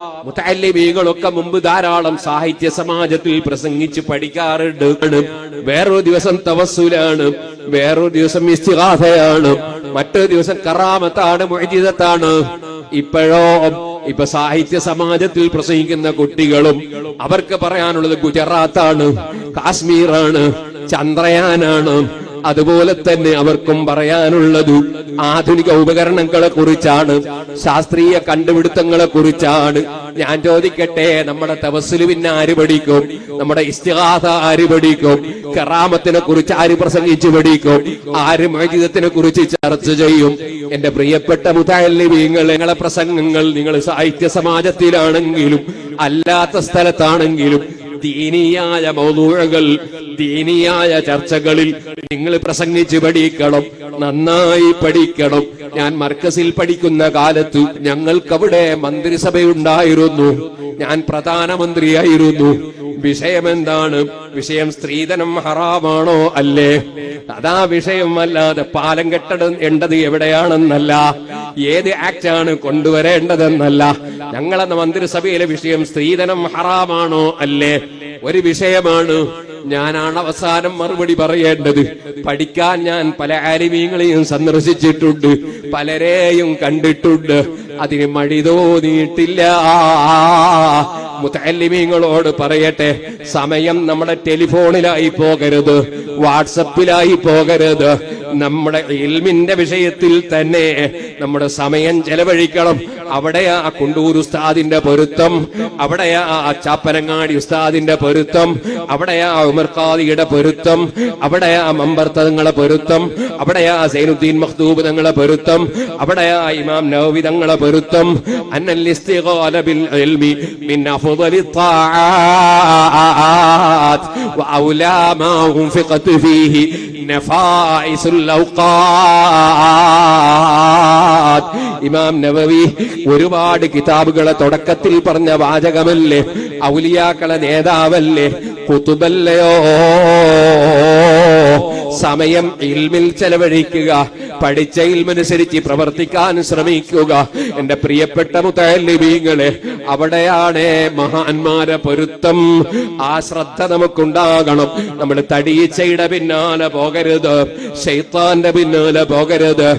മുതഅല്ലിമീങ്ങളൊക്കെ മുമ്പ് ധാരാളം സാഹിത്യ സമാജത്തിൽ പ്രസംഗിച്ച് പഠിക്കാറുണ്ട്. വേറൊരു ദിവസം തവസ്സുലാണ്, വേറൊരു ദിവസം ഇസ്തിഗാസയാണ്, മറ്റൊരു ദിവസം കറാമത്താണ്, മുഅ്ജിസത്താണ്. ഇപ്പൊ സാഹിത്യ സമാജത്തിൽ പ്രസംഗിക്കുന്ന കുട്ടികളും അവർക്ക് പറയാനുള്ളത് ഗുജറാത്താണ്, കാശ്മീറാണ്, ചന്ദ്രയാനാണ്. അതുപോലെ തന്നെ അവർക്കും പറയാനുള്ളത് ആധുനിക ഉപകരണങ്ങളെ കുറിച്ചാണ്, ശാസ്ത്രീയ കണ്ടുപിടുത്തങ്ങളെ കുറിച്ചാണ്. ഞാൻ ചോദിക്കട്ടെ, നമ്മുടെ തവസ്സുൽ പിന്നെ ആര് പഠിക്കും? നമ്മുടെ ഇസ്തിഗാസ ആര് പഠിക്കും? കറാമത്തിനെ കുറിച്ച് ആര് പ്രസംഗിച്ചു പഠിക്കും? ആര് മുഅ്ജിസത്തിനെ കുറിച്ച് ചർച്ച ചെയ്യും? എന്റെ പ്രിയപ്പെട്ട മുതഅല്ലിമീങ്ങൾ, നിങ്ങളെ പ്രസംഗങ്ങൾ നിങ്ങൾ സാഹിത്യ സമാജത്തിലാണെങ്കിലും അല്ലാത്ത സ്ഥലത്താണെങ്കിലും ദീനിയായ മൗദൂഅകൾ, ദീനിയായ ചർച്ചകളിൽ നിങ്ങൾ പ്രസംഗിച്ച് പഠിക്കണം, നന്നായി പഠിക്കണം. ഞാൻ മർക്കസിൽ പഠിക്കുന്ന കാലത്ത് ഞങ്ങൾക്കവിടെ മന്ത്രിസഭയുണ്ടായിരുന്നു, ഞാൻ പ്രധാനമന്ത്രിയായിരുന്നു. വിഷയം എന്താണ്? വിഷയം സ്ത്രീധനം ഹറാമാണോ അല്ലേ? അതാ വിഷയം. അല്ലാതെ പാലം കെട്ടേണ്ടത് എവിടെയാണെന്നല്ല, ഏത് ആക്ടാണ് കൊണ്ടുവരേണ്ടതെന്നല്ല. ഞങ്ങളെന്ന മന്ത്രിസഭയിലെ വിഷയം സ്ത്രീധനം ഹറാമാണോ അല്ലേ ഒരു വിഷയമാണ്. ഞാനാണ് അവസാനം മറുപടി പറയേണ്ടത്. പഠിക്കാൻ ഞാൻ പല ആലിമീങ്ങളെയും സന്ദർശിച്ചിട്ടുണ്ട്, പലരെയും കണ്ടിട്ടുണ്ട്, അതിന് മടി തോന്നിയിട്ടില്ല. മുതഅല്ലിമീങ്ങളോട് പറയട്ടെ, സമയം നമ്മുടെ ടെലിഫോണിലായി പോകരുത്, വാട്സപ്പിലായി പോകരുത്. നമ്മുടെ ഇൽമിന്റെ വിഷയത്തിൽ തന്നെ നമ്മുടെ സമയം ചെലവഴിക്കണം. അവിടെയാ കുണ്ടൂർ ഉസ്താദിന്റെ പൊരുത്തം, അവിടെയാ ചാപ്പനങ്ങാടി ഉസ്താദിന്റെ പൊരുത്തം, അവിടെയാ ഉമർ ഖാദിയുടെ പൊരുത്തം, അവിടെയാ മമ്പർത്തങ്ങളെ പൊരുത്തം, അവിടെയാ സൈനുദ്ദീൻ മഖ്ദൂബ് തങ്ങളെ പൊരുത്തം, അവിടെയാ ഇമാം നവവി തങ്ങളെ പൊരുത്തം. അന്നൽ ഇസ്തിഗാല ബിൽ ഇൽമി മിൻ അഫ്ളലി ത്വാആത്ത് വഔലാ മാ ഉൻഫിഖത് ഫീഹി നഫായിസുൽ ഔഖാത്ത്. ഇമാം നവവി ഒരുപാട് കിതാബുകളെ തുടക്കത്തിൽ പറഞ്ഞ വാചകമല്ലേ? ഔലിയാക്കളെ നേതാവല്ലേ, ഖുതുബല്ലയോ? സമയം ഇൽമിൽ ചെലവഴിക്കുക, പഠിച്ച ഇൽമനുസരിച്ച് പ്രവർത്തിക്കാൻ ശ്രമിക്കുക. എന്റെ പ്രിയപ്പെട്ട മുതഅല്ലിമീങ്ങളെ, അവിടെയാണ് മഹാന്മാരെ പൊരുത്തം. ആ ശ്രദ്ധ നമുക്കുണ്ടാകണം. നമ്മൾ തടീച്ചയുടെ പിന്നാലെ പോകരുത്, ശൈത്താന്റെ പിന്നാലെ പോകരുത്.